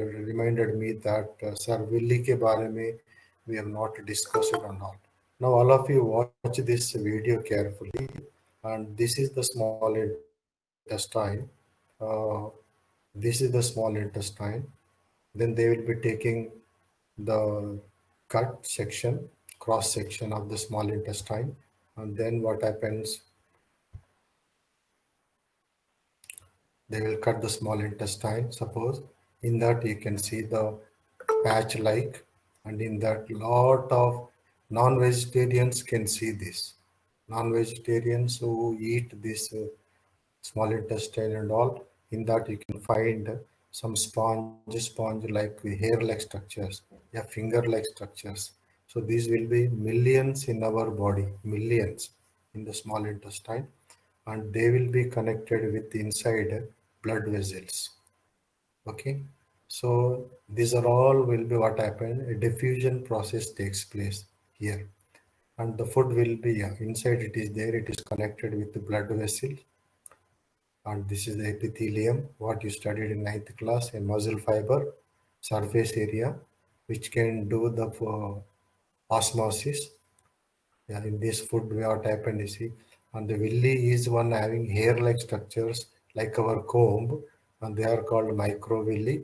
reminded me that Sir Willy ke bare mein we have not discussed it and all. Now all of you watch this video carefully, and this is the small intestine. Uh, this is the small intestine. Then they will be taking the cut section, cross section of the small intestine, and then what happens? They will cut the small intestine. Suppose in that you can see the patch like, and in that lot of non-vegetarians can see this. Non-vegetarians who eat this small intestine and all, in that you can find some sponge like hair-like structures, yeah, finger-like structures. So these will be millions in our body, millions in the small intestine, and they will be connected with inside blood vessels. Okay, so these are all will be what happen. A diffusion process takes place here, and the food will be, yeah, inside it is there. It is connected with the blood vessel, and this is the epithelium. What you studied in ninth class, a muscle fiber surface area, which can do the osmosis. Yeah, in this food, what happened is, see, and the villi is one having hair-like structures like our comb, and they are called microvilli.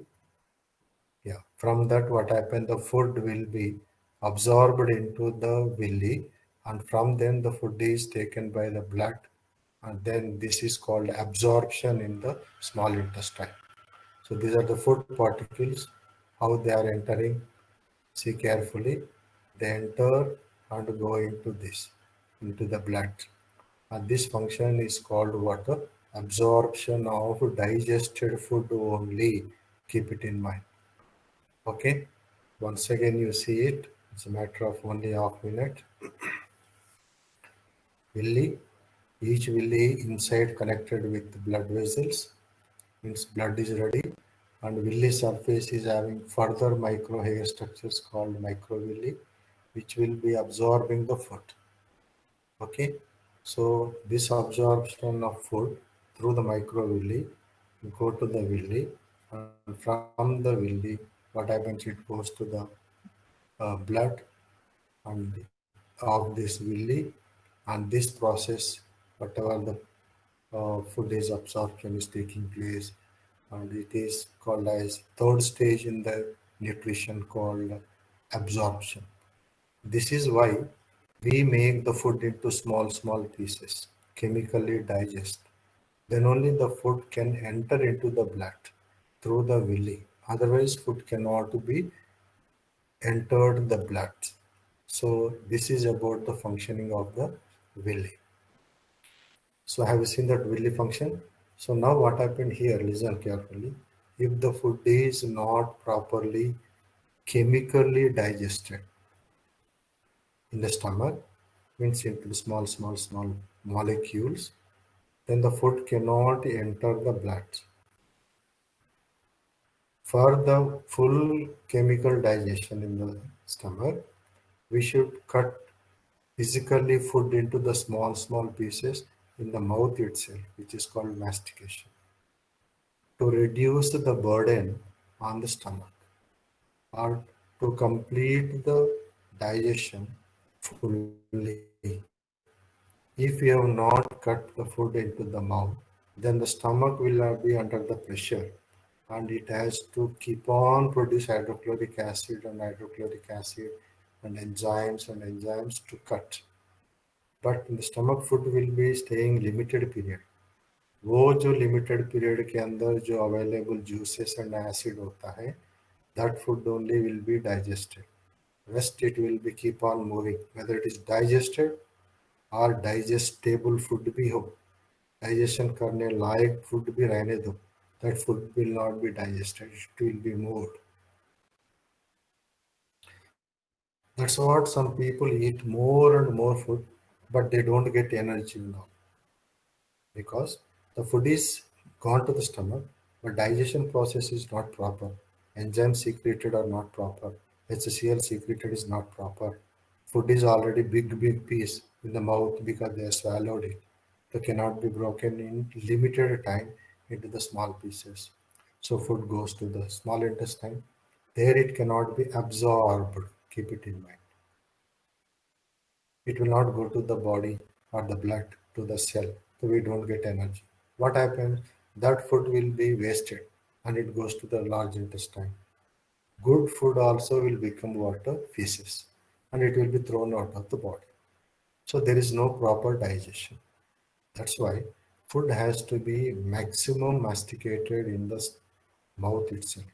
Yeah, from that, what happened? The food will be absorbed into the villi, and from then the food is taken by the blood, and then this is called absorption in the small intestine. So these are the food particles, how they are entering. See carefully, they enter and go into this, into the blood. And this function is called what? Absorption of digested food only. Keep it in mind. Okay. Once again, you see it. It's a matter of only half minute. Villi, each villi inside connected with blood vessels, means blood is ready, and villi surface is having further micro hair structures called microvilli, which will be absorbing the food. Okay, so this absorption of food through the microvilli go to the villi, and from the villi, what happens? It goes to the blood and of this villi, and this process, whatever the food is absorption is taking place, and it is called as third stage in the nutrition called absorption. This is why we make the food into small pieces, chemically digest. Then only the food can enter into the blood through the villi. Otherwise, food cannot be entered the blood. So this is about the functioning of the villi. So have you seen that villi function? So now what happened here, listen carefully. If the food is not properly chemically digested in the stomach, means into small molecules, then the food cannot enter the blood. For the full chemical digestion in the stomach, we should cut physically food into the small pieces in the mouth itself, which is called mastication, to reduce the burden on the stomach or to complete the digestion fully. If you have not cut the food into the mouth, then the stomach will not be under the pressure, and it has to keep on produce hydrochloric acid and enzymes to cut. But in the stomach food will be staying limited period. वो जो limited period के अंदर जो available juices and acid होता है, that food only will be digested. Rest it will be keep on moving, whether it is digested or digestible food भी हो, digestion करने लायक food भी रहने दो, that food will not be digested, it will be moved. That's what some people eat more and more food, but they don't get energy now, because the food is gone to the stomach, but digestion process is not proper. Enzymes secreted are not proper. HCl secreted is not proper. Food is already big piece in the mouth because they have swallowed it. They cannot be broken in limited time into the small pieces. So food goes to the small intestine. There it cannot be absorbed. Keep it in mind. It will not go to the body or the blood to the cell. So we don't get energy. What happens? That food will be wasted and it goes to the large intestine. Good food also will become water feces and it will be thrown out of the body. So there is no proper digestion. That's why food has to be maximum masticated in the mouth itself.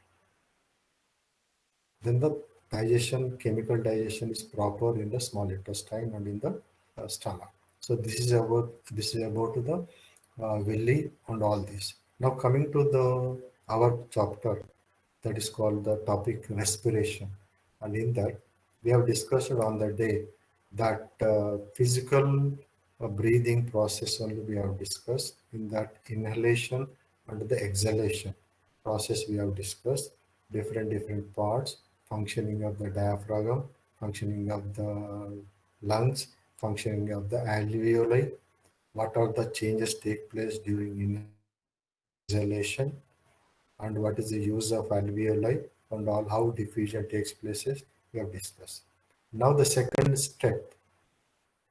Then the digestion, chemical digestion is proper in the small intestine and in the stomach. So this is about the villi and all this. Now coming to the our chapter that is called the topic respiration, and in that we have discussed on the day that physical breathing process only we have discussed. In that inhalation and the exhalation process we have discussed different parts, functioning of the diaphragm, functioning of the lungs, functioning of the alveoli, what are the changes take place during inhalation, and what is the use of alveoli, and all how diffusion takes places we have discussed. Now the second step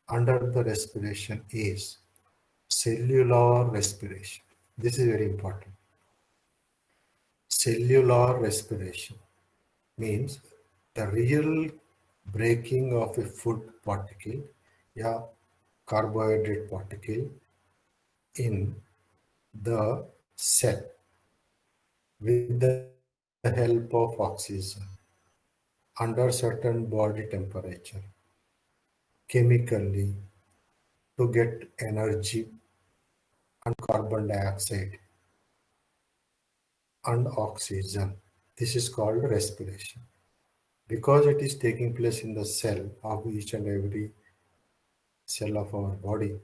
under the respiration is cellular respiration. This is very important. Cellular respiration means the real breaking of a food particle, yeah, carbohydrate particle in the cell with the help of oxygen under certain body temperature chemically to get energy and carbon dioxide and oxygen. This is called respiration. Because it is taking place in the cell of each and every cell of our body,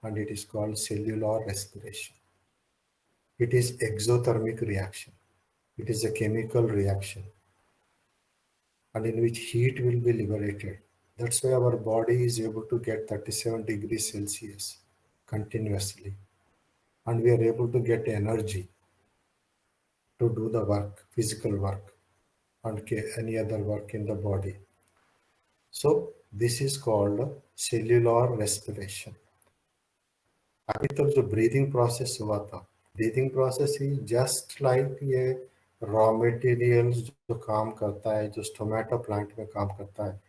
and it is called cellular respiration. It is exothermic reaction. It is a chemical reaction and in which heat will be liberated. That's why our body is able to get 37 degrees Celsius continuously, and we are able to get energy to do the work, physical work, and any other work in the body. So this is called cellular respiration. अभी तक जो breathing process हुआ था, breathing process ही just like ये raw materials जो काम करता है, जो टोमेटो प्लांट में काम करता है,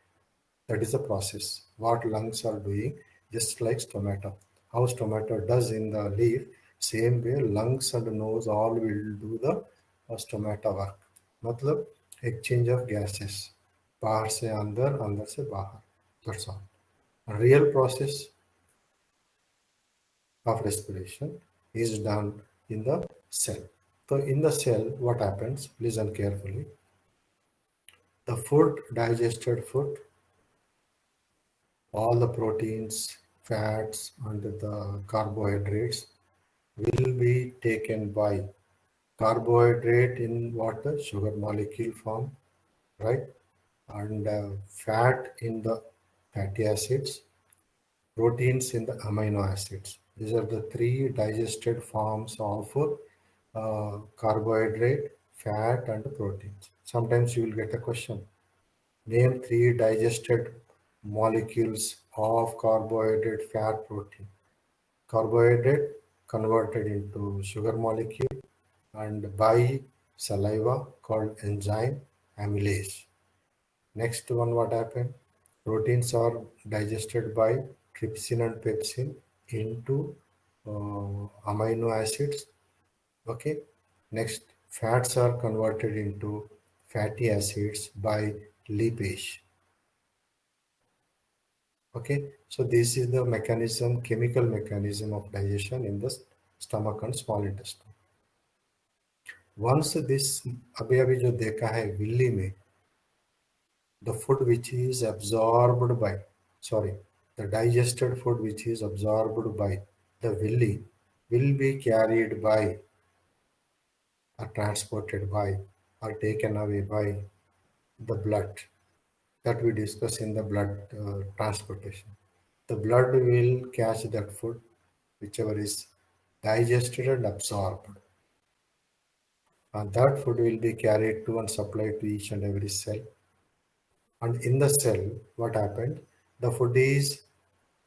that is the process what lungs are doing, just like tomato. How tomato does in the leaf, same way lungs and nose all will do the tomato work. मतलब exchange of gases, बाहर से अंदर, अंदर से बाहर. That's all. Real process of respiration is done in the cell. So in the cell, what happens? Listen carefully. The food, digested food, all the proteins, fats, and the carbohydrates will be taken by carbohydrate in water, sugar molecule form, right? And fat in the fatty acids, proteins in the amino acids. These are the three digested forms of carbohydrate, fat, and proteins. Sometimes you will get a question. Name three digested molecules of carbohydrate, fat, protein. Carbohydrate converted into sugar molecule and by saliva called enzyme amylase. Next one, what happened? Proteins are digested by trypsin and pepsin into amino acids. Okay. Next, fats are converted into fatty acids by lipase. Okay. So this is the mechanism, chemical mechanism of digestion in the stomach and small intestine. Once this, अभी अभी जो देखा है Willey में, the food which is absorbed by, sorry, the digested food which is absorbed by the villi will be carried by or transported by or taken away by the blood that we discuss in the blood transportation. The blood will catch that food, whichever is digested and absorbed. and that food will be carried to and supplied to each and every cell. And in the cell, what happened? The food is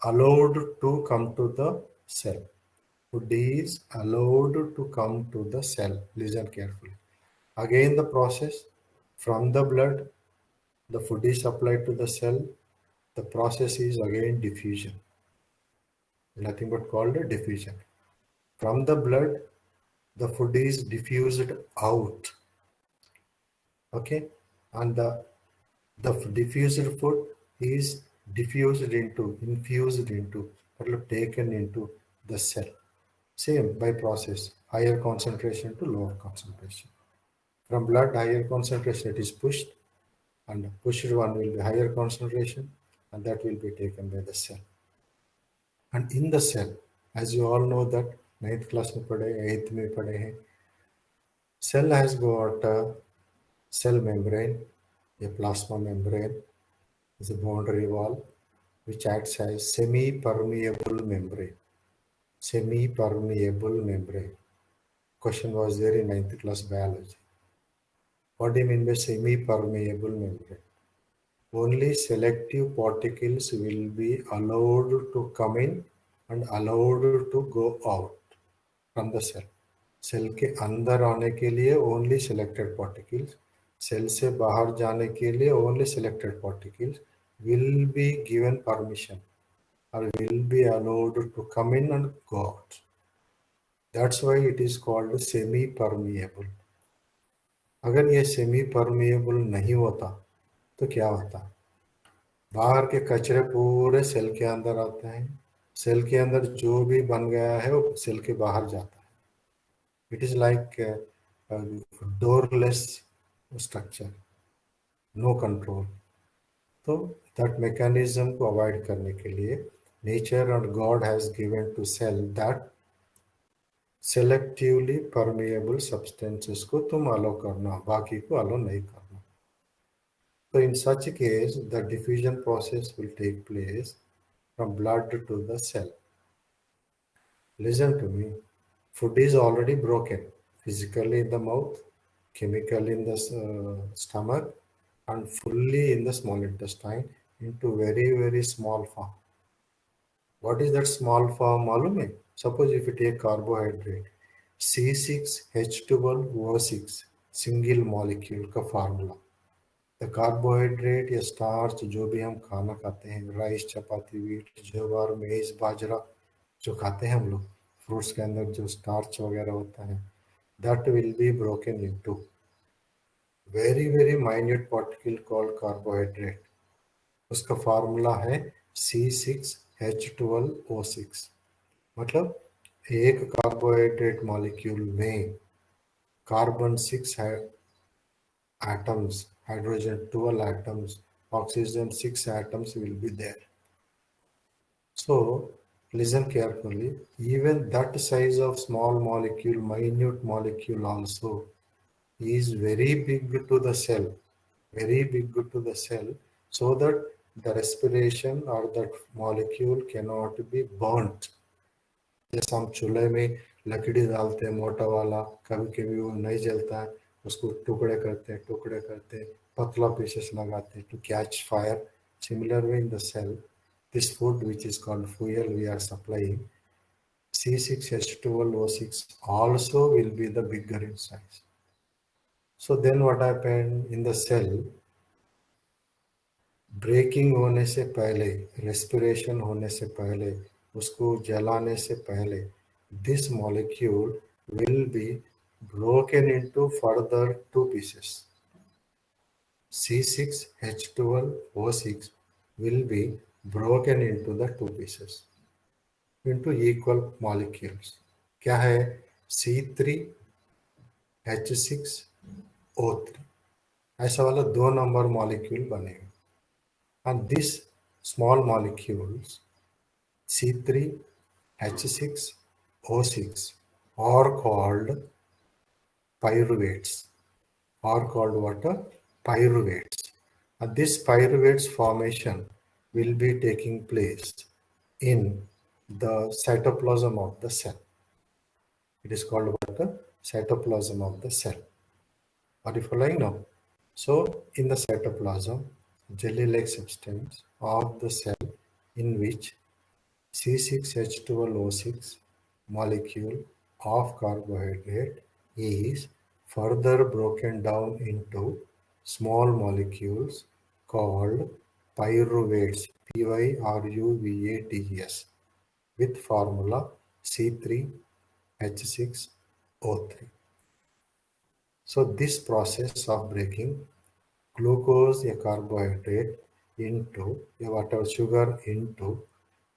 allowed to come to the cell. Food is allowed to come to the cell. Listen carefully. Again, the process from the blood, the food is supplied to the cell. The process is again diffusion. Nothing but called a diffusion. From the blood, the food is diffused out. Okay, and the diffused food is infused into, taken into the cell. Same by process, higher concentration to lower concentration. From blood, higher concentration, it is pushed, and pushed one will be higher concentration, and that will be taken by the cell. And in the cell, as you all know that ninth class में पढ़े, eighth में पढ़े हैं, cell has got a cell membrane, a plasma membrane, is a boundary wall which acts as semi-permeable membrane. Semi-permeable membrane. Question was there in ninth class biology. What do you mean by semi-permeable membrane? Only selective particles will be allowed to come in and allowed to go out from the cell. Cell के अंदर आने के लिए only selected particles, cell से बाहर जाने के लिए only selected particles will be given permission or will be allowed to come in and go out. That's why it is called semi permeable. अगर ये सेमी परमिएबल नहीं होता तो क्या होता? बाहर के कचरे पूरे सेल के अंदर आते हैं, सेल के अंदर जो भी बन गया है वो सेल के बाहर जाता है. It is like a doorless structure, no control. तो that mechanism को avoid करने के लिए nature and God has given to cell that selectively permeable substances को तुम allow करना, बाकी को allow नहीं करना. So in such a case, the diffusion process will take place from blood to the cell. Listen to me. Food is already broken, physically in the mouth, chemically in the stomach, and fully in the small intestine into very, very small form. What is that small form? मालूम है? Suppose if you take carbohydrate, C6H12O6, single molecule का formula. The carbohydrate या starch जो भी हम खाना खाते हैं, राइस, चपाती, वीट, ज्वार, मेज, बाजरा जो खाते हैं हम लोग, फ्रूट्स के अंदर जो स्टार्च वगैरह होता है, that will be broken into very very minute particle called carbohydrate. उसका फार्मूला है C6H12O6. मतलब एक कार्बोहाइड्रेट मॉलिक्यूल में carbon 6 atoms, hydrogen 12 atoms, oxygen 6 atoms will be there. So listen carefully. Even that size of small molecule, minute molecule also is very big to the cell, very big to the cell, so that the respiration or that molecule cannot be burnt. जैसे हम चूल्हे में लकड़ी डालते हैं मोटा वाला, कभी कभी वो नहीं जलता है, उसको टुकड़े करते पतला पीसेस लगाते to catch fire. Similar way in the cell, this food which is called fuel we are supplying, C6H12O6 also will be the bigger in size. So then what happened in the cell? Breaking होने से पहले, respiration होने से पहले, उसको जलाने से पहले, this molecule will be broken into further two pieces. C6H12O6 will be broken into the two pieces, into equal molecules. क्या है? C3H6O3. ऐसा वाला 2 नंबर मॉलिक्यूल बनेगा. And these small molecules C3H6O6 are called pyruvates. Are called what? Pyruvates. And this pyruvates formation will be taking place in the cytoplasm of the cell. It is called what? Cytoplasm of the cell. Are you following now? So, in the cytoplasm, jelly-like substance of the cell in which C6H12O6 molecule of carbohydrate is further broken down into small molecules called pyruvates, Pyruvates, with formula C3H6O3. So this process of breaking glucose, a carbohydrate, into a whatever sugar into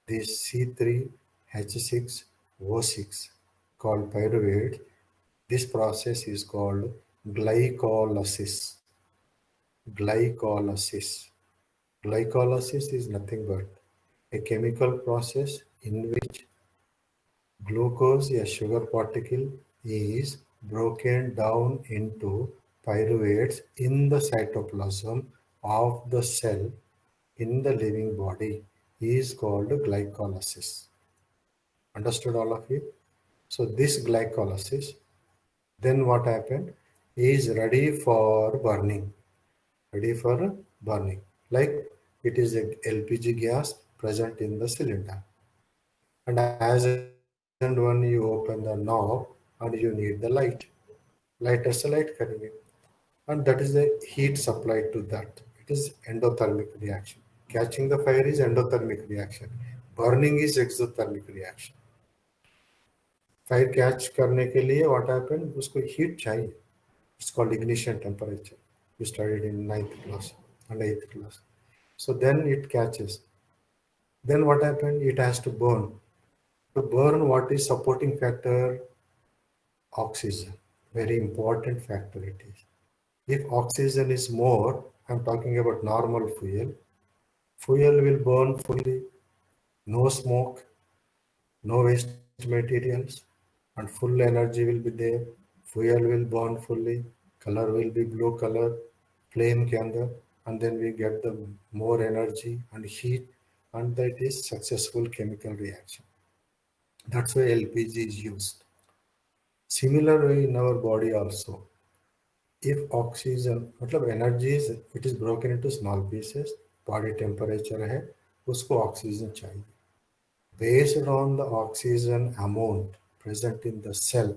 this C3H6O6 called pyruvate, this process is called glycolysis. Glycolysis. Glycolysis is nothing but a chemical process in which glucose, a sugar particle, is broken down into pyruvates in the cytoplasm of the cell in the living body is called glycolysis. Understood all of you? So this glycolysis, then what happened, is ready for burning. Ready for burning. Like it is a LPG gas present in the cylinder. And as and when you open the knob and you need the light as a light करेंगे. And that is the heat supplied to that. It is endothermic reaction. Catching the fire is endothermic reaction. Burning is exothermic reaction. Fire catch करने के लिए what happen, उसको heat चाहिए. It's called ignition temperature. You studied in 9th class and 8th class. So then it catches. Then what happened, it has to burn. To burn, what is supporting factor? Oxygen. Very important factor it is. If oxygen is more, I'm talking about normal fuel, fuel will burn fully, no smoke, no waste materials, and full energy will be there. Fuel will burn fully, color will be blue color, flame के अंदर, and then we get the more energy and heat, and that is successful chemical reaction. That's why LPG is used. Similar way in our body also. If oxygen, मतलब energy is, it is broken into small pieces, body temperature है, उसको oxygen चाहिए. Based on the oxygen amount present in the cell,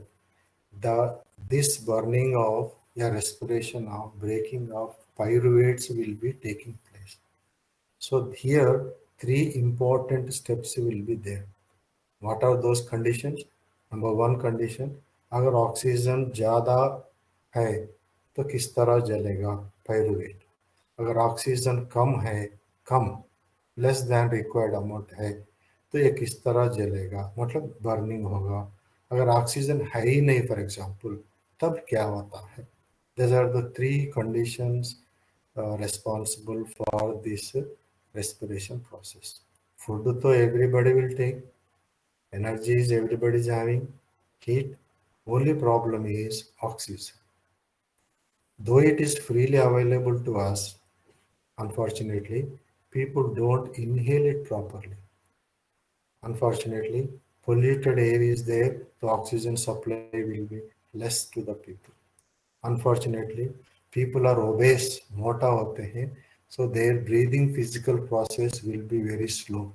this burning of, yeah, respiration of, breaking of pyruvates will be taking place. So here, three important steps will be there. What are those conditions? Number one condition, अगर oxygen ज़्यादा है तो किस तरह जलेगा pyruvate. अगर oxygen कम है, कम, less than required amount है, तो ये किस तरह जलेगा, मतलब बर्निंग होगा. अगर ऑक्सीजन है ही नहीं फॉर एग्जांपल, तब क्या होता है. These are the three conditions responsible for this respiration process. Food तो everybody will take, energy is everybody is having, heat. Only problem is oxygen. Though it is freely available to us, unfortunately, people don't inhale it properly. Unfortunately, polluted air is there, the oxygen supply will be less to the people. Unfortunately, people are obese, मोटा होते हैं, so their breathing physical process will be very slow.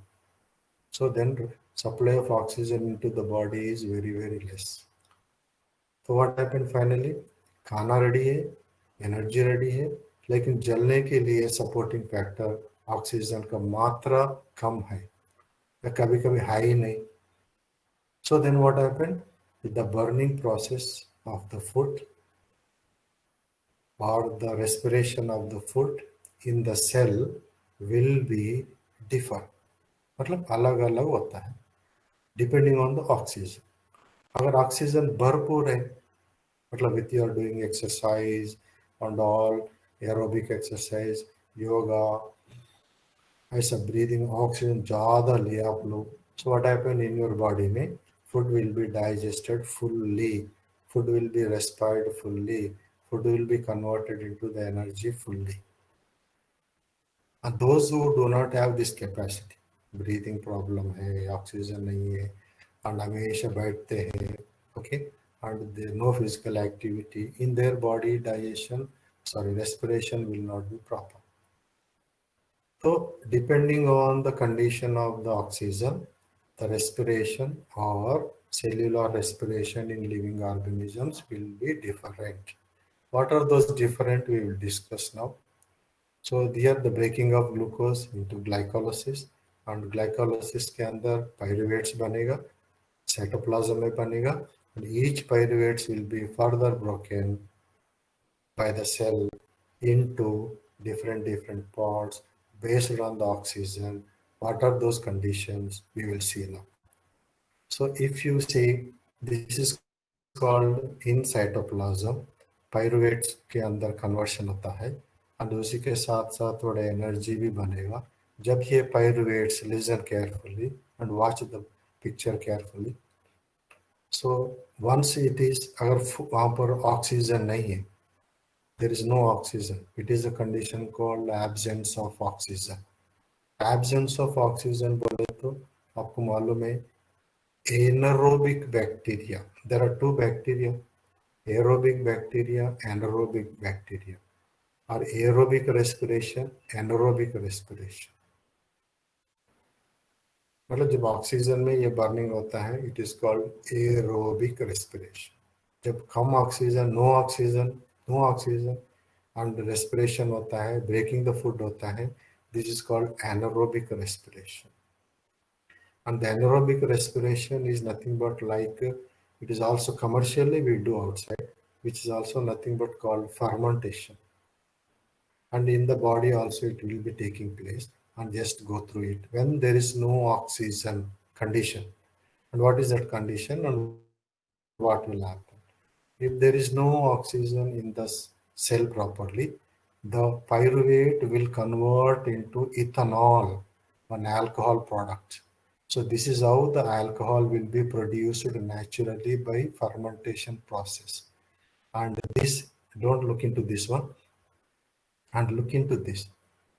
So then supply of oxygen into the body is very, very less. तो what happen finally, खाना ready है, energy ready है, लेकिन जलने के लिए सपोर्टिंग फैक्टर ऑक्सीजन का मात्रा कम है या कभी कभी है ही नहीं. So then what happen, the burning process of the food or the respiration of the food in the cell will be differ. मतलब अलग अलग होता है डिपेंडिंग ऑन द ऑक्सीजन. अगर ऑक्सीजन भरपूर है, मतलब with you are doing exercise and all, aerobic exercise, yoga, ऐसा ब्रीदिंग ऑक्सीजन ज़्यादा लिया आप लोग, so what happen in your body में, food will be digested fully, food will be respired fully, food will be converted into the energy fully. And those who do not have this capacity, breathing problem है, oxygen नहीं है, and हमेशा बैठते हैं, okay, and no physical activity in their body, respiration will not be proper. So depending on the condition of the oxygen, the respiration or cellular respiration in living organisms will be different. What are those different we will discuss now. So here the breaking of glucose into glycolysis, and glycolysis के अंदर pyruvates बनेगा, cytoplasm में बनेगा, and each pyruvates will be further broken by the cell into different parts based on the oxygen. What are those conditions we will see now. So if you see, this is called in cytoplasm, pyruvates के अंदर conversion होता है, and उसी के साथ साथ थोड़ा energy भी बनेगा. जब ये pyruvates, listen carefully and watch the picture carefully. So once it is, अगर वहाँ पर oxygen नहीं है, there is no oxygen. It is a condition called absence of oxygen. Absence of oxygen बोले तो आपको मालूम है anaerobic bacteria. There are two bacteria, aerobic bacteria, anaerobic bacteria. Or aerobic respiration, anaerobic respiration. मतलब जब oxygen में ये burning होता है, it is called aerobic respiration. जब कम oxygen, no oxygen and respiration होता है, breaking the food होता है, this is called anaerobic respiration. And the anaerobic respiration is nothing but like, it is also commercially we do outside, which is also nothing but called fermentation. And in the body also it will be taking place, and just go through it. When there is no oxygen condition, and what is that condition and what will happen? If there is no oxygen in the cell properly, the pyruvate will convert into ethanol, an alcohol product. So this is how the alcohol will be produced naturally by fermentation process. And this, don't look into this one, and look into this.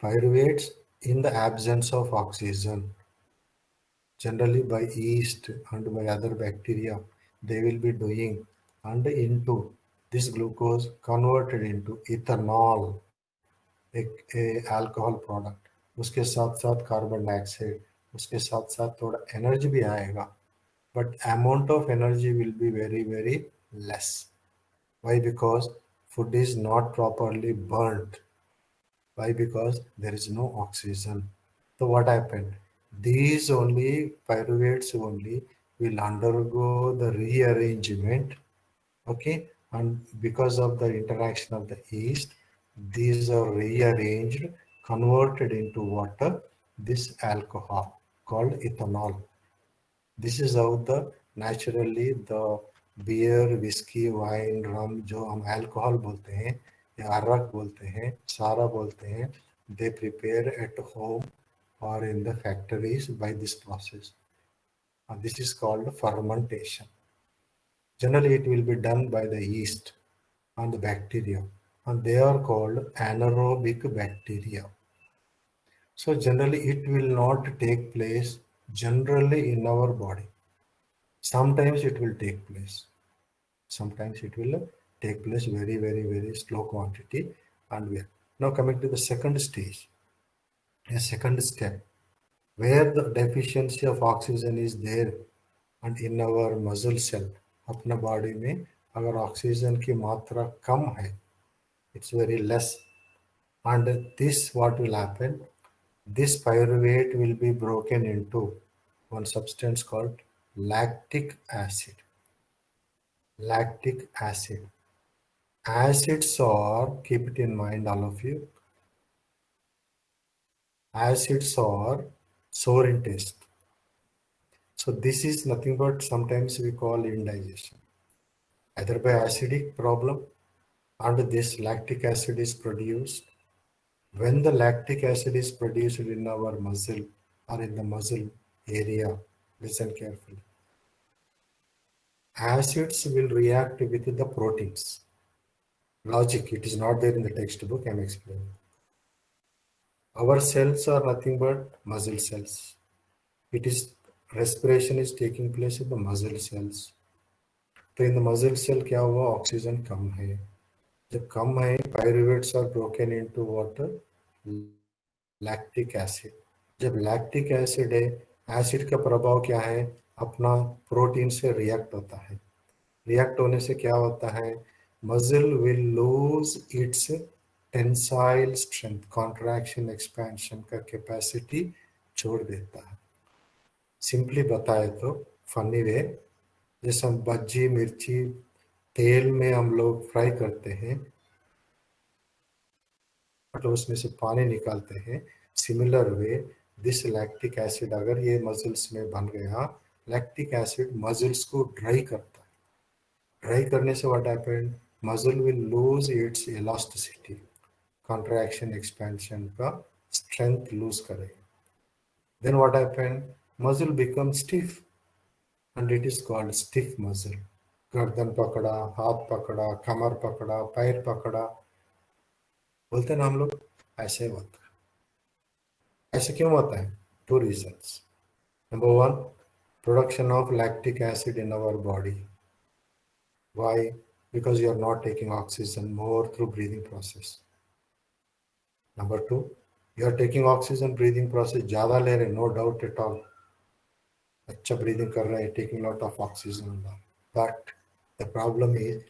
Pyruvates in the absence of oxygen, generally by yeast and by other bacteria, they will be doing, and into this glucose converted into ethanol, a alcohol product. उसके साथ साथ carbon dioxide, उसके साथ साथ थोड़ा energy भी आएगा, but amount of energy will be very less. Why? Because food is not properly burnt. Why? Because there is no oxygen. So what happened? These only pyruvates only will undergo the rearrangement. Okay, and because of the interaction of the yeast, these are rearranged, converted into water, this alcohol called ethanol. This is how the naturally the beer, whiskey, wine, rum जो हम alcohol बोलते हैं या अरक बोलते हैं, सारा बोलते हैं, they prepare at home or in the factories by this process. And this is called fermentation. Generally, it will be done by the yeast and the bacteria, and they are called anaerobic bacteria. So generally, it will not take place generally in our body. Sometimes it will take place. Sometimes it will take place very slow quantity, and we are now coming to the second stage, a second step, where the deficiency of oxygen is there, and in our muscle cell, अपना body में अगर oxygen की मात्रा कम है, it's very less, and this what will happen, this pyruvate will be broken into one substance called lactic acid. Lactic acid. Acids are, keep it in mind all of you, acids are sour in taste. So this is nothing but sometimes we call indigestion, either by acidic problem, and this lactic acid is produced. When the lactic acid is produced in our muscle or in the muscle area, listen carefully. Acids will react with the proteins. Logic, it is not there in the textbook, I am explaining. Our cells are nothing but muscle cells. It is respiration is taking place in the muscle cells. तो in the muscle cell क्या हुआ, oxygen कम है। जब कम है, pyruvates are broken into water, lactic acid. जब lactic acid है, acid का प्रभाव क्या है, अपना प्रोटीन से रिएक्ट होता है। रिएक्ट होने से क्या होता है, muscle will lose it's tensile strength, contraction expansion का कैपेसिटी छोड़ देता है। सिंपली बताए तो फनी वे, जैसे हम भज्जी मिर्ची तेल में हम लोग फ्राई करते हैं, मतलब उसमें से पानी निकालते हैं। Similar way this lactic acid अगर ये मसल्स में बन गया, लैक्टिक एसिड मसल्स को ड्राई करता है। ड्राई करने से what happened, muscle will lose its elasticity, contraction expansion का स्ट्रेंथ लूज करेगा। Then what happened, muscle become stiff and it is called stiff muscle. गर्दन पकड़ा, हाथ पकड़ा, कमर पकड़ा, पैर पकड़ा, बोलते हैं ना हम लोग, ऐसे होता है। ऐसे क्यों होता है, two reasons. Number one, production of lactic acid in our body. Why? Because you are not taking oxygen more through breathing process. Number two, you are taking oxygen breathing process ज़्यादा ले रहे, no doubt at all. अच्छा breathing कर रहे हैं, taking lot of oxygen and all. But the problem is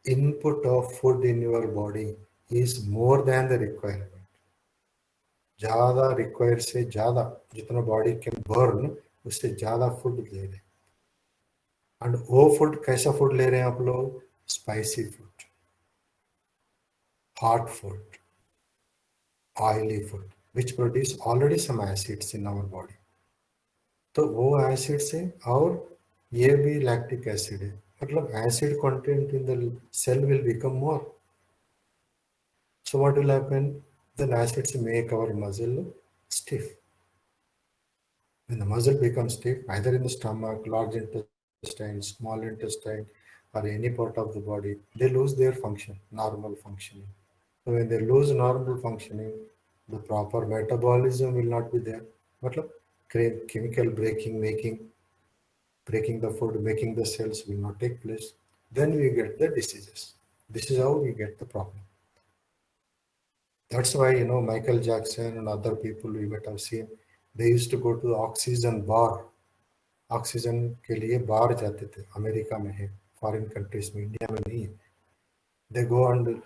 input of food in your body is more than the requirement. ज़्यादा require से ज़्यादा, जितना body can burn उससे ज़्यादा food ले रहे हैं। And वो food कैसा food ले रहे हैं आप लोग, spicy food, hot food, oily food, which produce already some acids in our body. तो वो एसिड से, और ये भी लैक्टिक एसिड है, मतलब acid content in the cell will become more. So what will happen? Then acids make our muscle stiff. When the muscle becomes stiff, either in the stomach, large intestine, small intestine, or any part of the body, they lose their function, normal functioning. So when they lose normal functioning, the proper metabolism will not be there. मतलब chemical breaking the food, making the cells will not take place. Then we get the diseases. This is how we get the problem. That's why, Michael Jackson and other people we might have seen, they used to go to the oxygen bar. Oxygen के लिए बाहर जाते थे, America में है, foreign countries में, India में नहीं है। They go and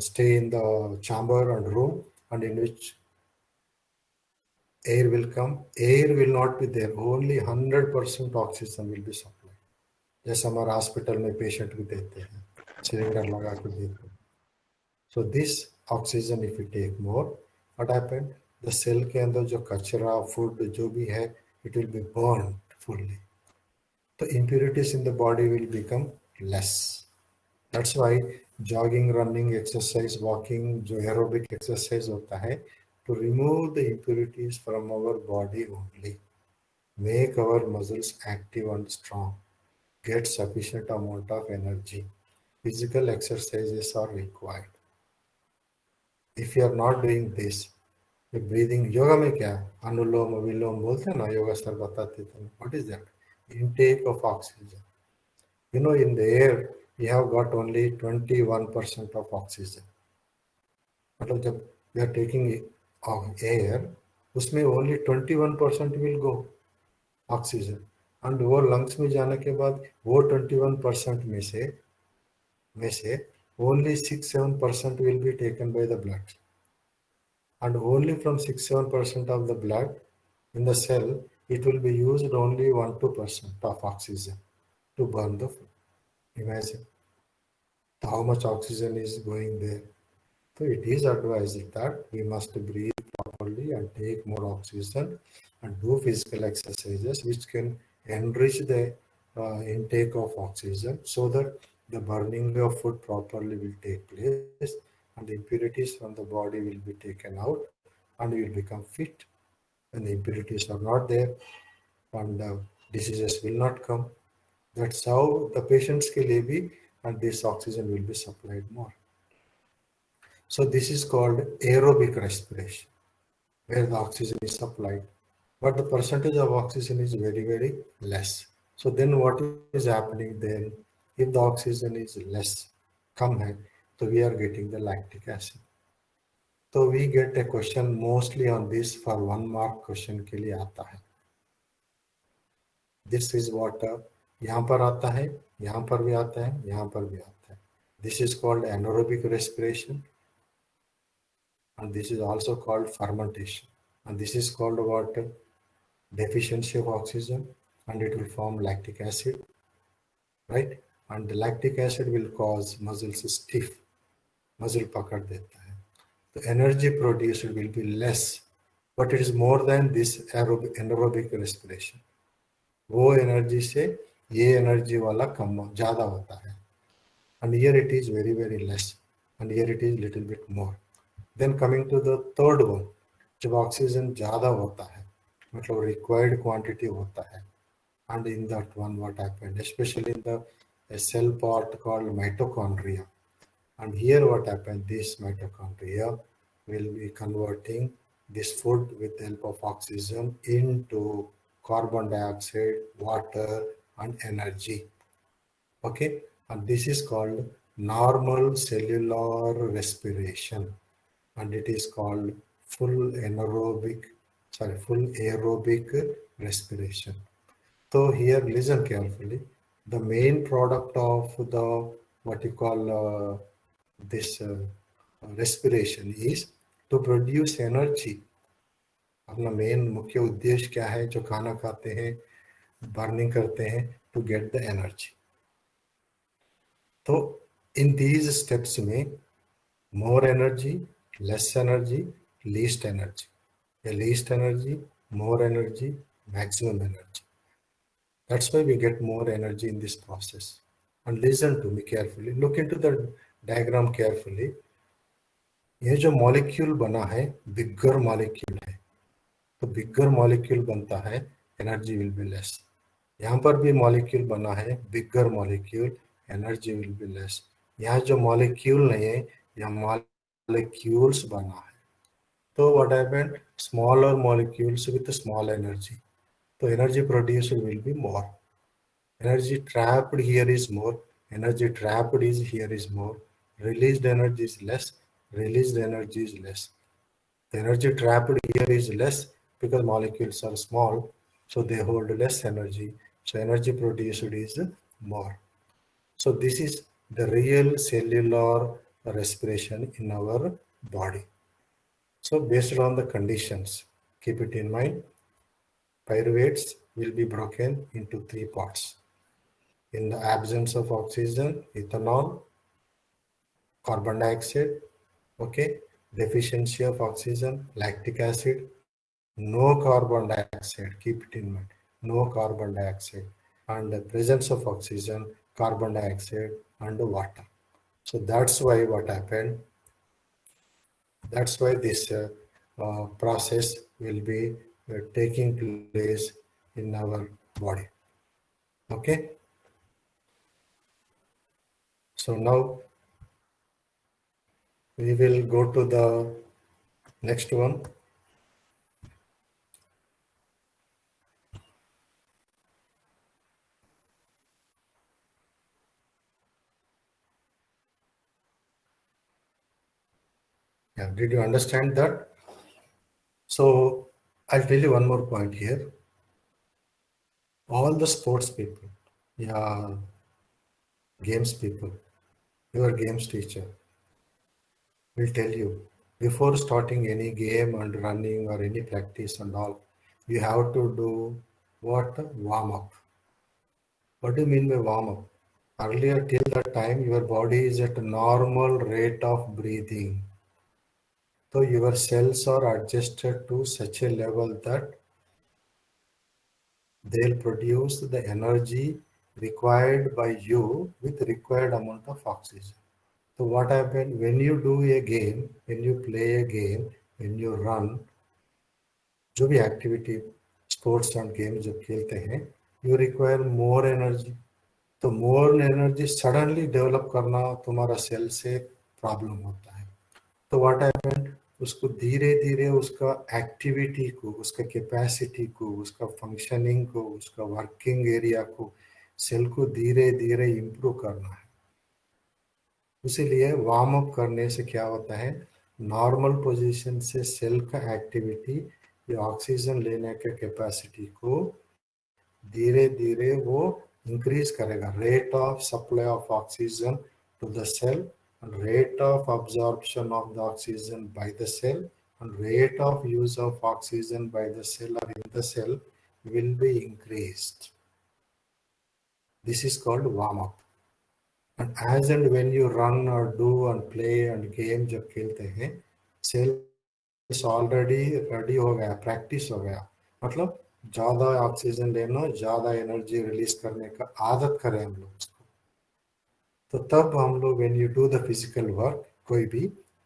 stay in the chamber and room, and in which air will come. Air will not be there. Only 100% oxygen will be supplied. जैसे हमारे हॉस्पिटल में पेशेंट को देते हैं, सिलेंडर लगा के देते हैं. So this oxygen if we take more, what happened? The cell के अंदर जो कचरा, food जो भी है, it will be burned fully. The impurities in the body will become less. That's why jogging, running, exercise, walking, जो aerobic exercise होता है, to remove the impurities from our body only, make our muscles active and strong, get sufficient amount of energy. Physical exercises are required. If you are not doing this, the breathing, yoga में क्या, अनुलोम विलोम बोलते हैं ना, yoga sir बताते थे. What is that? Intake of oxygen. In the air, we have got only 21% of oxygen. मतलब जब we are taking air, उसमें only 21% will go oxygen. And वो lungs में जाने के बाद वो 21% में से only 6-7% will be taken by the blood. And only from 6-7% of the blood in the cell, it will be used only 1-2% of oxygen to burn the food. Imagine how much oxygen is going there. So it is advised that we must breathe properly and take more oxygen and do physical exercises which can enrich the intake of oxygen so that the burning of food properly will take place and the impurities from the body will be taken out and we will become fit. When the impurities are not there and the diseases will not come. That's how the patients के लिए भी and this oxygen will be supplied more. So this is called aerobic respiration, where the oxygen is supplied, but the percentage of oxygen is very, very less. So then what is happening then? If the oxygen is less, कम है, so we are getting the lactic acid. So we get a question mostly on this for 1 mark question के लिए आता है. This is what यहाँ पर आता है, यहाँ पर भी आता है, यहाँ पर भी आता है. This is called anaerobic respiration, and this is also called fermentation. And this is called what? Deficiency of oxygen, and it will form lactic acid, right? And the lactic acid will cause muscles stiff, muscle पकड़ देता है. The energy produced will be less, but it is more than this anaerobic respiration. वो energy से ये energy वाला कम ज़्यादा होता है. And here it is very, very less, and here it is little bit more. Then coming to the third one, जब oxygen ज़्यादा होता है, मतलब required quantity होता है, and in that one what happened, especially in the a cell part called mitochondria. And here what happened, this mitochondria will be converting this food with the help of oxygen into carbon dioxide, water, and energy. Okay, and this is called normal cellular respiration, and it is called full aerobic respiration. So here listen carefully. The main product of the what you call this respiration is to produce energy. अपना main मुख्य उद्देश्य क्या है? जो खाना खाते हैं, burning करते हैं, to get the energy. तो in these steps में more energy, less energy, least energy. A least energy, more energy, maximum energy. That's why we get more energy in this process. And listen to me carefully. Look into the diagram carefully. ये जो molecule बना है, बिगर molecule है. तो बिगर molecule बनता है, energy will be less. यहाँ पर भी मॉलिक्यूल बना है, बिगर molecule, energy will be less. यहाँ जो मॉलिक्यूल नहीं है, यहाँ मॉलिक्यूल्स बना है. तो what happened? Smaller molecules with small energy. तो energy produced will be more. Energy trapped here is more. Energy trapped is here is more. Released energy is less. Released energy is less. The energy trapped here is less because molecules are small, so they hold less energy. So energy produced is more. So this is the real cellular respiration in our body. So based on the conditions, keep it in mind. Pyruvates will be broken into 3 parts. In the absence of oxygen, ethanol, carbon dioxide, okay, deficiency of oxygen, lactic acid, no carbon dioxide, keep it in mind, no carbon dioxide, and the presence of oxygen, carbon dioxide, and water. So that's why what happened, that's why this process will be taking place in our body, okay. So now we will go to the next one. Yeah, did you understand that? So I'll tell you one more point here. All the sports people, yeah, games people, your games teacher will tell you before starting any game and running or any practice and all, you have to do what? Warm up. What do you mean by warm up? Earlier till that time, your body is at a normal rate of breathing. So your cells are adjusted to such a level that they'll produce the energy required by you with required amount of oxygen. So what happens when you do a game, when you play a game, when you run, जो भी activity sports end game जब खेलते हैं, you require more energy. तो more energy suddenly develop करना तुम्हारा cell से problem होता है. तो व्हाट हैपेंड, उसको धीरे धीरे उसका एक्टिविटी को, उसका कैपेसिटी को, उसका फंक्शनिंग को, उसका वर्किंग एरिया को, सेल को धीरे धीरे इम्प्रूव करना है। इसीलिए वार्म अप करने से क्या होता है, नॉर्मल पोजीशन से सेल का एक्टिविटी या ऑक्सीजन लेने के कैपेसिटी को धीरे धीरे वो इंक्रीज करेगा। Rate of supply of oxygen to the cell and rate of absorption of the oxygen by the cell and rate of use of oxygen by the cell or in the cell will be increased. This is called warm up. And as and when you run or do and play and game जब खेलते हैं, sales already ready हो गया, practice हो गया, मतलब ज्यादा oxygen लेना, ज्यादा एनर्जी रिलीज करने का आदत करें हम लोग उसको। तो तब हम लोग when you do the physical work कोई भी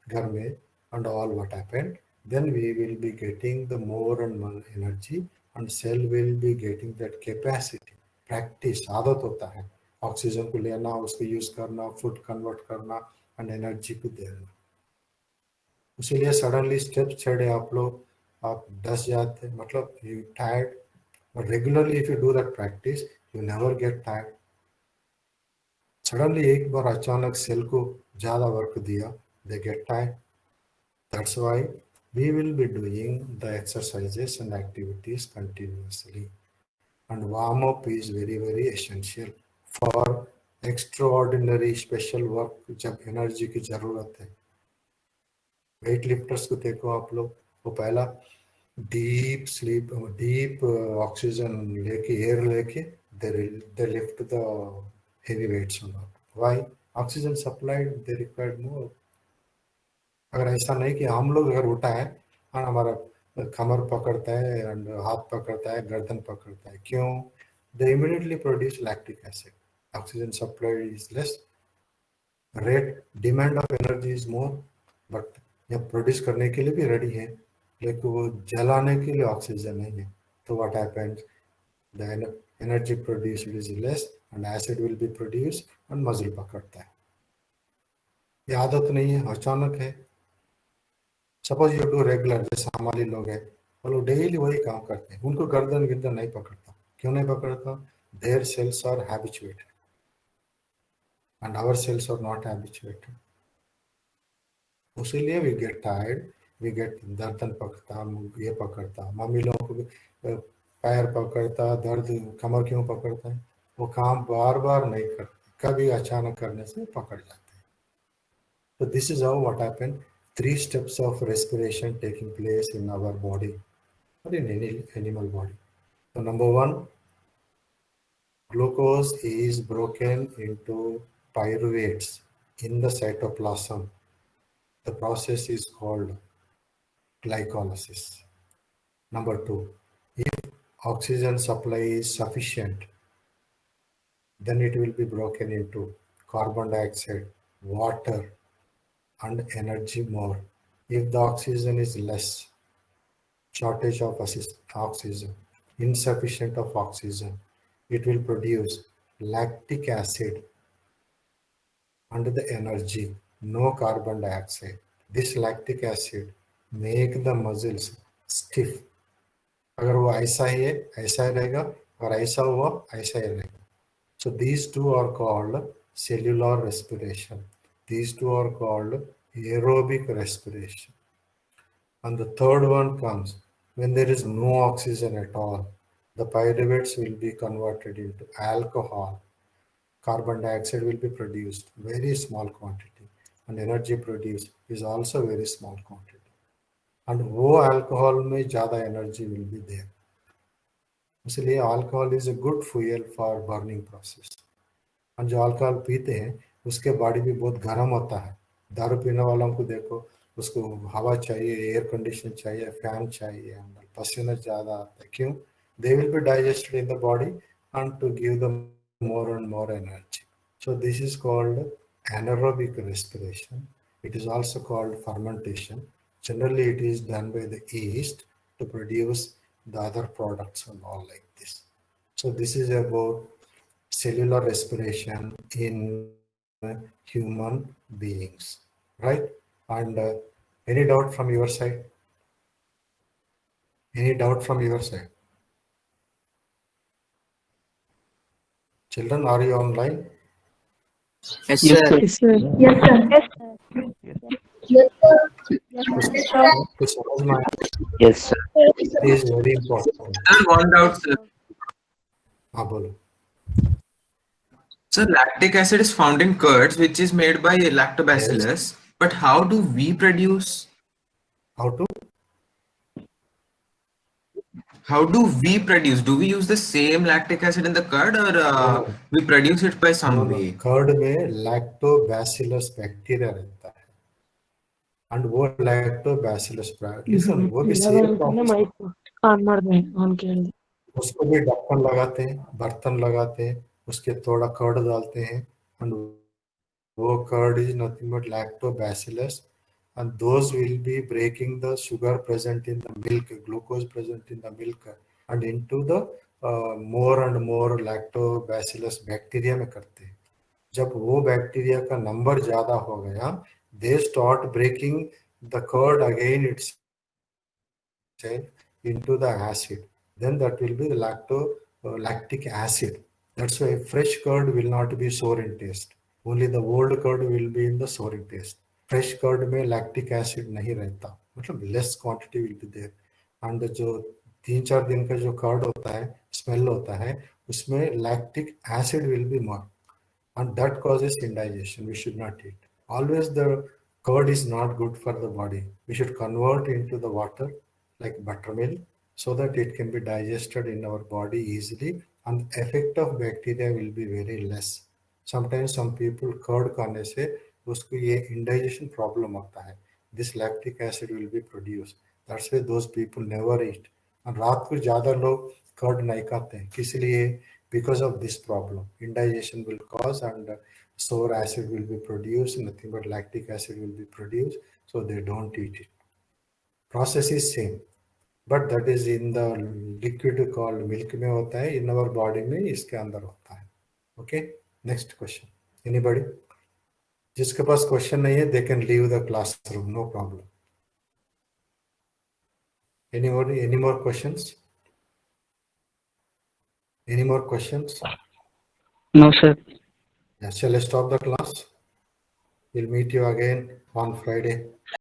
घर में and all what happened, then we will be getting the more and more energy and cell will be getting that capacity. Practice, आदत होता है ऑक्सीजन को लेना, उसको यूज करना, फूड कन्वर्ट करना एंड एनर्जी को देना। इसीलिए सडनली स्टेप्स चढ़े आप लोग, आप डस जाते, मतलब you tired. Regularly if you do that practice you never get tired. Suddenly एक बार अचानक सेल को ज्यादा वर्क दिया, they get tired. That's why we will be doing the exercises and activities continuously, and warm up is very very essential for extraordinary special work जब energy की जरूरत है। Wait lifters को देखो आप लोग, वो पहला डीप स्लीप, डीप ऑक्सीजन लेके, एयर लेके they lift the heavy weights or not. Why? Oxygen supplied, they required more. अगर ऐसा नहीं कि हम लोग अगर उठा है और हमारा कमर पकड़ता है एंड हाथ पकड़ता है, गर्दन पकड़ता है, क्यों? दे immediately produce lactic acid. Oxygen supply is less, rate demand of energy is more, but ये प्रोड्यूस करने के लिए भी रेडी है, लेकिन वो जलाने के लिए ऑक्सीजन नहीं है। तो what happens, the energy produced is less and acid will be produce and muscle पकड़ता है। ये आदत नहीं है, अचानक है। सपोज यू डू रेगुलर, जैसे हमारे लोग हैं, वो लोग डेली वही काम करते हैं, उनको गर्दन गिर्दन नहीं पकड़ता। क्यों नहीं पकड़ता? Their cells are habituated and our cells are not habituated. उसीलिए we get tired, we get गर्दन पकड़ता, ये पकड़ता, मम्मी लोगों को भी पैर पकड़ता, दर्द कमर क्यों पकड़ता है? वो काम बार बार नहीं करते, कभी अचानक करने से पकड़ जाते हैं। तो this is how what happened, 3 steps of respiration taking place in our body or in any animal body. So number 1, glucose is broken into pyruvates in the cytoplasm. The process is called glycolysis. Number 2, if oxygen supply is sufficient, then it will be broken into carbon dioxide, water, and energy more. If the oxygen is less, shortage of oxygen, insufficient of oxygen, it will produce lactic acid and the energy, no carbon dioxide. This lactic acid make the muscles stiff. अगर वो ऐसा ही है, ऐसा ही रहेगा, और ऐसा हुआ, ऐसा ही रहेगा. So these two are called cellular respiration. These two are called aerobic respiration. And the third one comes when there is no oxygen at all. The pyruvates will be converted into alcohol. Carbon dioxide will be produced, very small quantity, and energy produced is also very small quantity. And वो alcohol में ज़्यादा energy will be there. इसलिए alcohol is a good fuel for burning process. और जो alcohol पीते हैं उसके body भी बहुत गर्म होता है। दारू पीने वालों को देखो, उसको हवा चाहिए, एयर कंडीशन चाहिए, फैन चाहिए, अंदर पसीना ज़्यादा आता है। क्यों? They will be digested in the body and to give the more and more energy. So this is called anaerobic respiration. It is also called fermentation. Generally, it is done by the yeast to produce the other products and all like this. So this is about cellular respiration in human beings, right? And Any doubt from your side? Any doubt from your side? Children, are you online? Yes, Yes, sir. sir. Yes, sir. Yes, sir. To समझ में आया, Yes, sir. it is very important. Sir, one doubt, sir. हाँ बोलो. Sir, lactic acid is found in curds, which is made by Yes. lactobacillus. But how do we produce? How to? How do we produce? Do we use the same lactic acid in the curd, or No. we produce it by No, some no. way? Curd में lactobacillus bacteria रहता है. And वो lactobacillus listen, वो भी same process. On ಮಾಡಿದೆ on ಕೇಳಿದೆ. उसको भी ढक्कन लगाते हैं, बर्तन लगाते हैं, उसके थोड़ा कर्ड डालते हैं, and वो curd is nothing but lactobacillus, and those will be breaking the sugar present in the milk, glucose present in the milk, and into the more and more lactobacillus bacteria में करते हैं. जब वो bacteria का number ज्यादा हो गया, they start breaking the curd again itself into the acid. Then that will be the lactic acid. That's why fresh curd will not be sour in taste. Only the old curd will be in the sour in taste. Fresh curd में lactic acid नहीं रहता, मतलब less quantity will be there. And जो 3-4 दिन का जो curd होता है, स्मेल होता है, उसमें lactic acid will be more, and that causes indigestion. We should not eat. Always the curd is not good for the body. We should convert into the water like buttermilk so that it can be digested in our body easily, and the effect of bacteria will be very less. Sometimes some people curd खाने से उसको ये indigestion problem आता है. This lactic acid will be produced. That's why those people never eat. और रात को ज़्यादा लोग कर्ड नहीं खाते हैं, इसलिए because of this problem, indigestion will cause, and sour acid will be produced, nothing but lactic acid will be produced, so they don't eat it. Process is same, but that is in the liquid called milk में होता है, in our body में इसके अंदर होता है. Okay, next question. Anybody? जिसके पास question नहीं है, they can leave the classroom, no problem. Anybody? Any more questions? Any more questions? No, sir. Yeah, shall I stop the class? We'll meet you again on Friday.